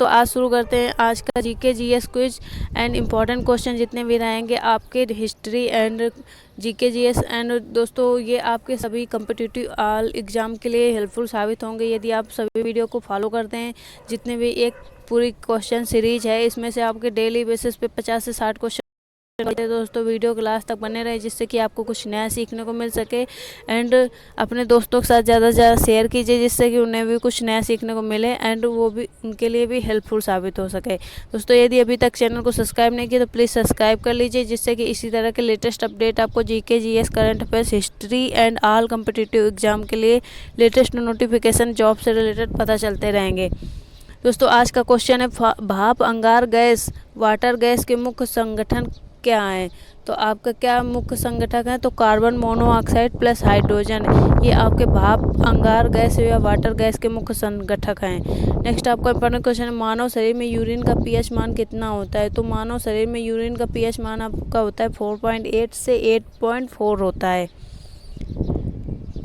तो आज शुरू करते हैं आज का GK GS quiz and important question जितने भी रहेंगे आपके history and GK GS and दोस्तों ये आपके सभी कम्पिटिटिव ऑल एग्ज़ाम के लिए हेल्पफुल साबित होंगे यदि आप सभी वीडियो को फॉलो करते हैं। जितने भी एक पूरी क्वेश्चन सीरीज है इसमें से आपके डेली बेसिस पे 50 से 60 क्वेश्चन दोस्तों वीडियो क्लास तक बने रहे जिससे कि आपको कुछ नया सीखने को मिल सके एंड अपने दोस्तों के साथ ज़्यादा से ज़्यादा शेयर कीजिए जिससे कि उन्हें भी कुछ नया सीखने को मिले एंड वो भी उनके लिए भी हेल्पफुल साबित हो सके। दोस्तों यदि अभी तक चैनल को सब्सक्राइब नहीं किया तो प्लीज़ सब्सक्राइब कर लीजिए जिससे कि इसी तरह के लेटेस्ट अपडेट आपको GK GS current affairs history and all competitive exam के लिए लेटेस्ट नोटिफिकेशन जॉब से रिलेटेड पता चलते रहेंगे। दोस्तों आज का क्वेश्चन है भाप अंगार गैस वाटर गैस के मुख्य संगठन क्या है। तो आपका क्या मुख्य संगठक है तो कार्बन मोनोऑक्साइड प्लस हाइड्रोजन, ये आपके भाप अंगार गैस या वाटर गैस के मुख्य संगठक हैं। नेक्स्ट आपका इंपॉर्टेंट क्वेश्चन है मानव शरीर में यूरिन का पीएच मान कितना होता है। तो मानव शरीर में यूरिन का पीएच मान आपका होता है 4.8 से 8.4 होता है।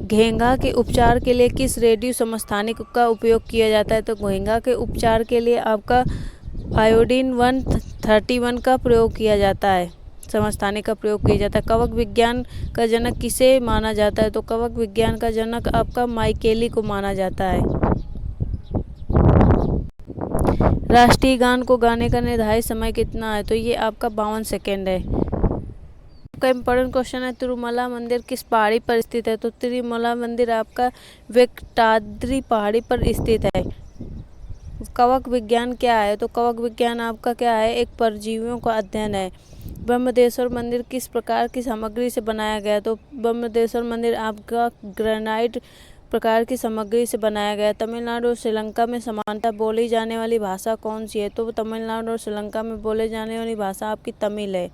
घेंघा के उपचार के लिए किस रेडियो समस्थानिक का उपयोग किया जाता है। तो घेंघा के उपचार के लिए आपका आयोडीन 131 का प्रयोग किया जाता है, समस्थानिक का प्रयोग किया जाता है। कवक विज्ञान का जनक किसे माना जाता है। तो कवक विज्ञान का जनक आपका माइकेली को माना जाता है। राष्ट्रीय गान को गाने का निर्धारित समय कितना है। तो ये आपका 52 सेकेंड है। आपका इम्पोर्टेंट क्वेश्चन है तिरुमला मंदिर किस पहाड़ी पर स्थित है। तो तिरुमला मंदिर आपका वेंकटाद्रि पहाड़ी पर स्थित है। कवक विज्ञान क्या है। तो कवक विज्ञान आपका क्या है, एक परजीवियों का अध्ययन है। ब्रह्मदेश्वर मंदिर किस प्रकार की सामग्री से बनाया गया। तो ब्रह्मदेश्वर मंदिर आपका ग्रेनाइट प्रकार की सामग्री से बनाया गया। तमिलनाडु और श्रीलंका में समानता बोली जाने वाली भाषा कौन सी है। तो तमिलनाडु और श्रीलंका में बोले जाने वाली भाषा आपकी तमिल है।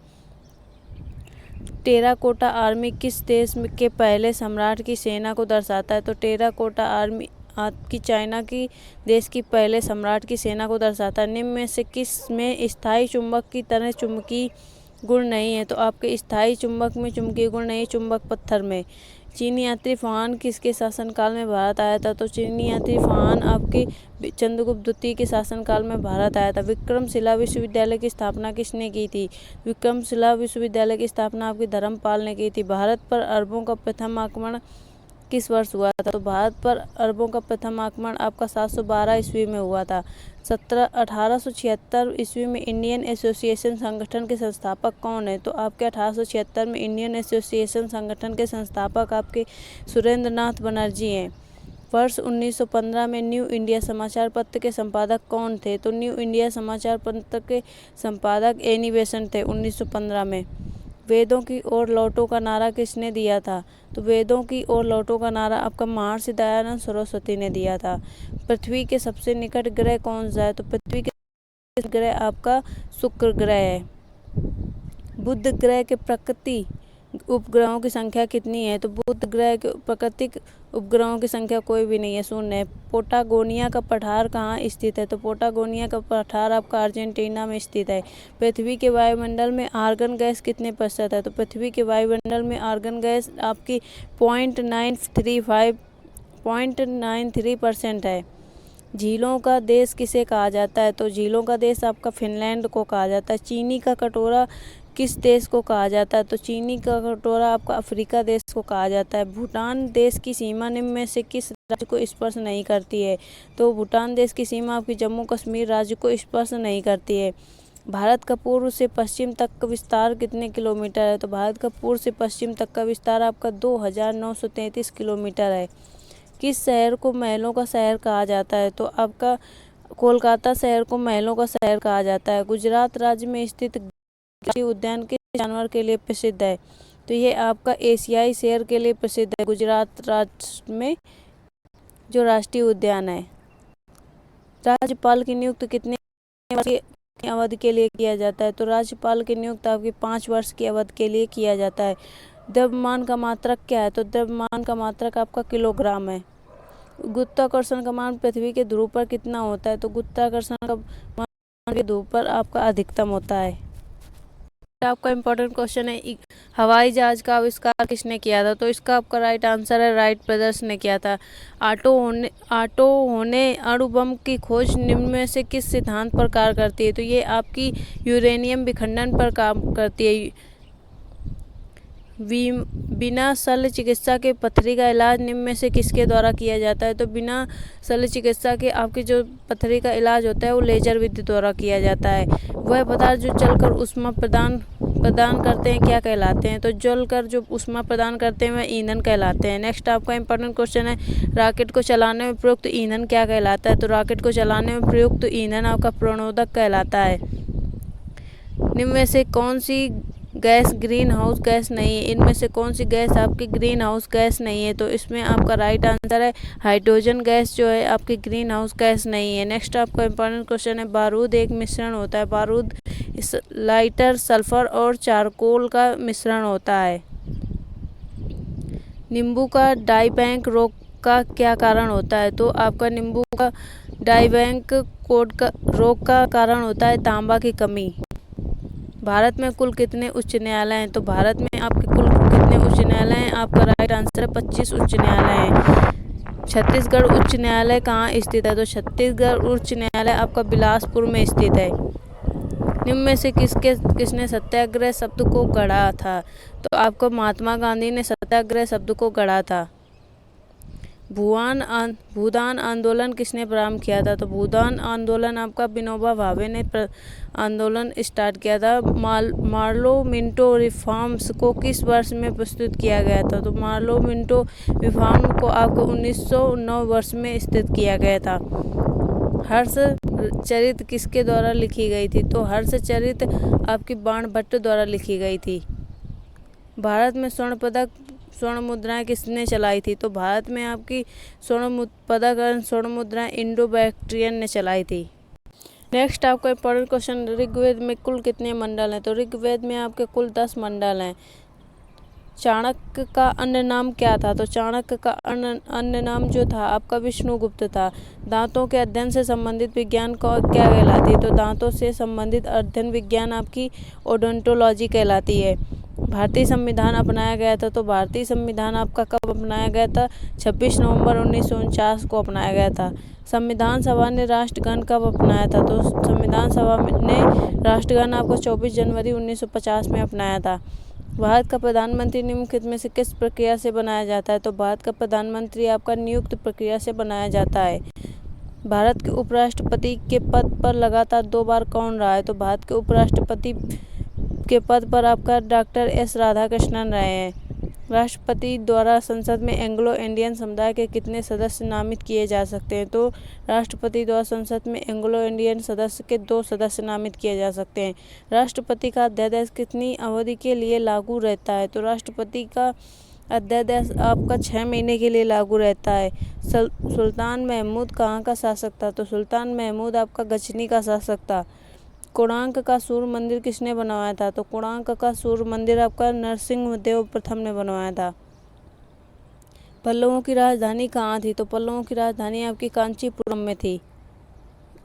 टेराकोटा आर्मी किस देश के पहले सम्राट की सेना को दर्शाता है। तो टेराकोटा आर्मी आपकी चाइना की देश की पहले सम्राट की सेना को दर्शाता है। निम्न में से किस में स्थायी चुंबक की तरह चुंबकीय गुण नहीं है। तो आपके स्थायी चुंबक में चुंबकीय गुण नहीं, चुंबक पत्थर में। चीनी यात्री फान किसके शासनकाल में भारत आया था। तो चीनी यात्री फान आपके चंद्रगुप्त द्वितीय के शासनकाल में भारत आया था। विक्रमशिला विश्वविद्यालय की स्थापना किसने की थी। विक्रमशिला विश्वविद्यालय की स्थापना आपकी धर्मपाल ने की थी। भारत पर अरबों का प्रथम आक्रमण किस वर्ष हुआ था। तो भारत पर अरबों का प्रथम आक्रमण आपका 712 ईस्वी में हुआ था। 1876 ईस्वी में इंडियन एसोसिएशन संगठन के संस्थापक कौन है। तो आपके 1876 में इंडियन एसोसिएशन संगठन के संस्थापक आपके सुरेंद्र नाथ बनर्जी हैं। वर्ष 1915 में न्यू इंडिया समाचार पत्र के संपादक कौन थे। तो न्यू इंडिया समाचार पत्र के संपादक एनी बेसेंट थे 1915 में। वेदों की ओर लौटो का नारा किसने दिया था। तो वेदों की ओर लौटो का नारा आपका महर्षि दयानंद सरस्वती ने दिया था। पृथ्वी के सबसे निकट ग्रह कौन सा है। तो पृथ्वी के ग्रह आपका शुक्र ग्रह है। बुध ग्रह के प्रकृति उपग्रहों की संख्या कितनी है। तो बुध ग्रह के प्राकृतिक उपग्रहों की संख्या कोई भी नहीं है, शून्य है। पोटागोनिया का पठार कहाँ स्थित है। तो पोटागोनिया का पठार आपका अर्जेंटीना में स्थित है। पृथ्वी के वायुमंडल में आर्गन गैस कितने प्रतिशत है। तो पृथ्वी के वायुमंडल में आर्गन गैस आपकी 0.93% है। झीलों का देश किसे कहा जाता है। तो झीलों का देश आपका फिनलैंड को कहा जाता है। चीनी का कटोरा किस देश को कहा जाता है। तो चीनी का कटोरा आपका अफ्रीका देश को कहा जाता है। भूटान देश की सीमा निम्न में से किस राज्य को स्पर्श नहीं करती है। तो भूटान देश की सीमा आपकी जम्मू कश्मीर राज्य को स्पर्श नहीं करती है। भारत का पूर्व से पश्चिम तक का विस्तार कितने किलोमीटर है। तो भारत का पूर्व से पश्चिम तक का विस्तार आपका 2933 किलोमीटर है। किस शहर को महलों का शहर कहा जाता है। तो आपका कोलकाता शहर को महलों का शहर कहा जाता है। गुजरात राज्य में स्थित राष्ट्रीय उद्यान किस जानवर के लिए प्रसिद्ध है। तो ये आपका एशियाई शेर के लिए प्रसिद्ध है। गुजरात राज्य में जो राष्ट्रीय उद्यान है। राज्यपाल की नियुक्ति कितने वर्ष की अवधि के लिए किया जाता है। तो राज्यपाल की नियुक्ति आपकी 5 वर्ष की अवधि के लिए किया जाता है। द्रव्यमान का मात्रक क्या है। तो द्रव्यमान का मात्रक आपका किलोग्राम है। गुरुत्वाकर्षण का मान पृथ्वी के ध्रुव पर कितना होता है। तो गुरुत्वाकर्षण का मान ध्रुव पर आपका अधिकतम होता है। आपका इम्पोर्टेंट क्वेश्चन है हवाई जहाज का आविष्कार किसने किया था? तो इसका आपका राइट आंसर है राइट ब्रदर्स ने किया था। आटो होने अणु बम की खोज निम्न में से किस सिद्धांत पर कार्य करती है? तो ये आपकी यूरेनियम विखंडन पर काम करती है। बिना शल्य चिकित्सा के पथरी का इलाज निम्न में से किसके द्वारा किया जाता है? तो बिना शल्य चिकित्सा के आपकी जो पथरी का इलाज होता है वो लेजर विधि द्वारा किया जाता है। वह पदार्थ जो चलकर ऊष्मा प्रदान करते हैं क्या कहलाते हैं? तो जलकर जो ऊष्मा प्रदान करते हैं वह ईंधन कहलाते हैं। नेक्स्ट आपका इंपॉर्टेंट क्वेश्चन है, रॉकेट को चलाने में प्रयुक्त ईंधन क्या कहलाता है? तो रॉकेट को चलाने में प्रयुक्त ईंधन आपका प्रणोदक कहलाता है। निम्न में से कौन सी गैस ग्रीन हाउस गैस नहीं है? इनमें से कौन सी गैस आपकी ग्रीन हाउस गैस नहीं है? तो इसमें आपका राइट आंसर है हाइड्रोजन गैस जो है आपकी ग्रीन हाउस गैस नहीं है। नेक्स्ट आपका इंपॉर्टेंट क्वेश्चन है, बारूद एक मिश्रण होता है। बारूद लाइटर सल्फर और चारकोल का मिश्रण होता है। नींबू का डाइबैंक रोग का क्या कारण होता है? तो आपका नींबू का डाइबैंक रोग का कारण होता है तांबा की कमी। भारत में कुल कितने उच्च न्यायालय हैं? तो भारत में आपके कुल कितने उच्च न्यायालय हैं? आपका राइट आंसर है 25 उच्च न्यायालय हैं। छत्तीसगढ़ उच्च न्यायालय कहाँ स्थित है? तो छत्तीसगढ़ उच्च न्यायालय आपका बिलासपुर में स्थित है। निम्न में से किसने सत्याग्रह शब्द को गढ़ा था? तो आपको महात्मा गांधी ने सत्याग्रह शब्द को गढ़ा था। भूदान आंदोलन किसने प्रारंभ किया था? तो भूदान आंदोलन आपका विनोबा भावे ने आंदोलन स्टार्ट किया था। मार्लो मिंटो रिफॉर्म्स को किस वर्ष में प्रस्तुत किया गया था? तो मार्लो मिंटो रिफॉर्म को आपको 1909 वर्ष में स्थित किया गया था। हर्ष चरित किसके द्वारा लिखी गई थी? तो हर्ष चरित आपकी बाणभट्ट द्वारा लिखी गई थी। भारत में स्वर्ण मुद्राएं किसने चलाई थी? तो भारत में आपकी स्वर्ण मुद्राएं इंडो बैक्ट्रियन ने चलाई थी। नेक्स्ट आपका इंपॉर्टेंट क्वेश्चन, ऋग्वेद में कुल कितने मंडल हैं? तो ऋग्वेद में आपके कुल 10 मंडल हैं। चाणक्य का अन्य नाम क्या था? तो चाणक्य का अन्य नाम जो था आपका विष्णुगुप्त था। दांतों के अध्ययन से संबंधित विज्ञान को क्या कहलाती है? तो दांतों से संबंधित अध्ययन विज्ञान आपकी ओडोंटोलॉजी कहलाती है। भारतीय संविधान अपनाया गया था। तो भारतीय संविधान आपका कब अपनाया गया था? 26 नवंबर 1949 को अपनाया गया था। संविधान सभा ने राष्ट्रगान कब अपनाया था? तो संविधान सभा ने राष्ट्रगान आपको 24 जनवरी 1950 में अपनाया था। भारत का प्रधानमंत्री निम्नलिखित में से किस प्रक्रिया से बनाया जाता है? तो भारत का प्रधानमंत्री आपका नियुक्त प्रक्रिया से बनाया जाता है। भारत के उपराष्ट्रपति के पद पर लगातार 2 बार कौन रहा है? तो भारत के उपराष्ट्रपति के पद पर आपका डॉक्टर एस राधाकृष्णन रहे हैं। राष्ट्रपति द्वारा संसद में एंग्लो इंडियन समुदाय के कितने सदस्य नामित किए जा सकते हैं? तो राष्ट्रपति द्वारा संसद में एंग्लो इंडियन सदस्य के 2 सदस्य नामित किए जा सकते हैं। राष्ट्रपति का अध्यादेश कितनी अवधि के लिए लागू रहता है? तो राष्ट्रपति का अध्यादेश आपका 6 महीने के लिए लागू रहता है। सुल्तान महमूद कहाँ का शासक था? तो सुल्तान महमूद आपका गजनी का शासक था। कोणार्क का सूर्य मंदिर किसने बनवाया था? तो कोणार्क का सूर्य मंदिर आपका नरसिंहदेव प्रथम ने बनवाया था। पल्लवों की राजधानी कहाँ थी? तो पल्लवों की राजधानी आपकी कांचीपुरम में थी।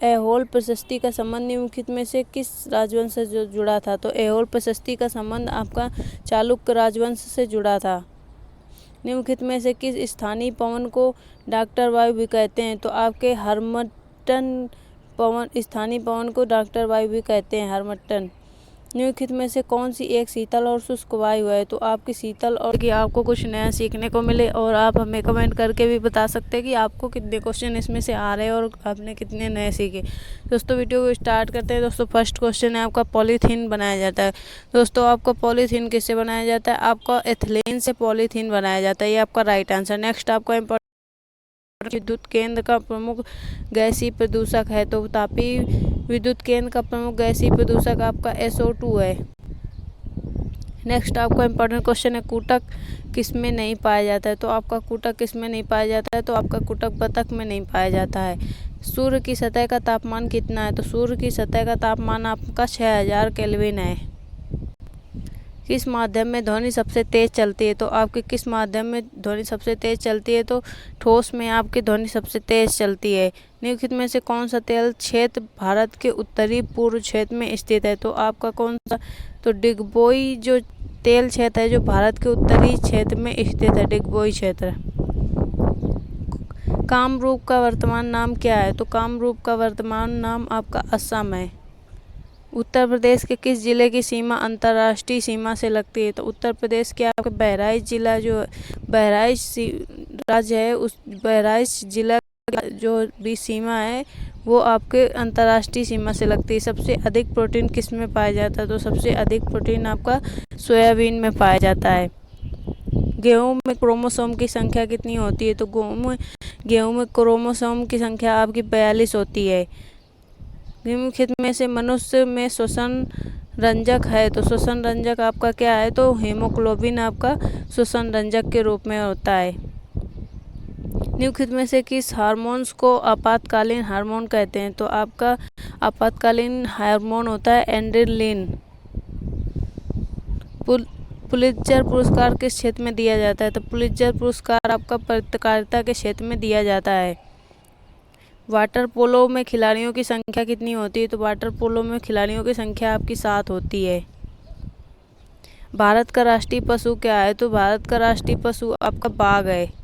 ऐहोल प्रशस्ति का संबंध निम्नलिखित में से किस राजवंश से जुड़ा था? तो ऐहोल प्रशस्ति का संबंध आपका चालुक्य राजवंश से जुड़ा था। निम्नलिखित में से किस स्थानीय पवन को डॉक्टर वायु भी कहते हैं? तो आपके हरमट्टन स्थानीय पवन को डॉक्टर वायु भी कहते हैं, हरमट्टन। निम्नलिखित में से कौन सी एक शीतल और शुष्क वायु है? तो आपकी शीतल और कि आपको कुछ नया सीखने को मिले और आप हमें कमेंट करके भी बता सकते हैं कि आपको कितने क्वेश्चन इसमें से आ रहे हैं और आपने कितने नए सीखे। दोस्तों वीडियो को स्टार्ट करते हैं। दोस्तों फर्स्ट क्वेश्चन है आपका पॉलीथीन बनाया जाता है। दोस्तों आपका पॉलीथीन किससे बनाया जाता है? आपका एथिलीन से पॉलीथीन बनाया जाता है, ये आपका राइट आंसर। नेक्स्ट आपका विद्युत केंद्र का प्रमुख गैसीय प्रदूषक है। तो तापीय विद्युत केंद्र का प्रमुख गैसीय प्रदूषक आपका SO2 है। नेक्स्ट आपका इंपॉर्टेंट क्वेश्चन है, कूटक किस में नहीं पाया जाता है? तो आपका कूटक किस में नहीं पाया जाता है? तो आपका कूटक बतख में नहीं पाया जाता है। सूर्य की सतह का तापमान कितना है? तो सूर्य की सतह का तापमान आपका 6000 केल्विन है। किस माध्यम में ध्वनि सबसे तेज चलती है? तो आपके किस माध्यम में ध्वनि सबसे तेज चलती है? तो ठोस में आपकी ध्वनि सबसे तेज चलती है। निम्नलिखित में से कौन सा तेल क्षेत्र भारत के उत्तरी पूर्व क्षेत्र में स्थित है? तो आपका कौन सा? तो डिगबोई जो तेल क्षेत्र है जो भारत के उत्तरी क्षेत्र में स्थित है, डिगबोई क्षेत्र। कामरूप का वर्तमान नाम क्या है? तो कामरूप का वर्तमान नाम आपका असम है। उत्तर प्रदेश के किस जिले की सीमा अंतर्राष्ट्रीय सीमा से लगती है? तो उत्तर प्रदेश के आपका बहराइच जिला जो राज्य है, उस बहराइच जिला जो भी सीमा है वो आपके अंतर्राष्ट्रीय सीमा से लगती है। सबसे अधिक प्रोटीन किस में पाया जाता है? तो सबसे अधिक प्रोटीन आपका सोयाबीन में पाया जाता है। गेहूं में क्रोमोसोम की संख्या कितनी होती है? तो गेहूं में क्रोमोसोम की संख्या आपकी 42 होती है। निम्नलिखित में से मनुष्य में श्वसन रंजक है, तो श्वसन रंजक आपका क्या है? तो हीमोग्लोबिन आपका श्वसन रंजक के रूप में होता है। निम्नलिखित में से किस हार्मोन्स को आपातकालीन हार्मोन कहते हैं? तो आपका आपातकालीन हार्मोन होता है एड्रेनलिन। पुलित्जर पुरस्कार किस क्षेत्र में दिया जाता है? तो पुलित्जर पुरस्कार आपका पत्रकारिता के क्षेत्र में दिया जाता है। वाटर पोलो में खिलाड़ियों की संख्या कितनी होती है? तो वाटर पोलो में खिलाड़ियों की संख्या आपकी 7 होती है। भारत का राष्ट्रीय पशु क्या है? तो भारत का राष्ट्रीय पशु आपका बाघ है।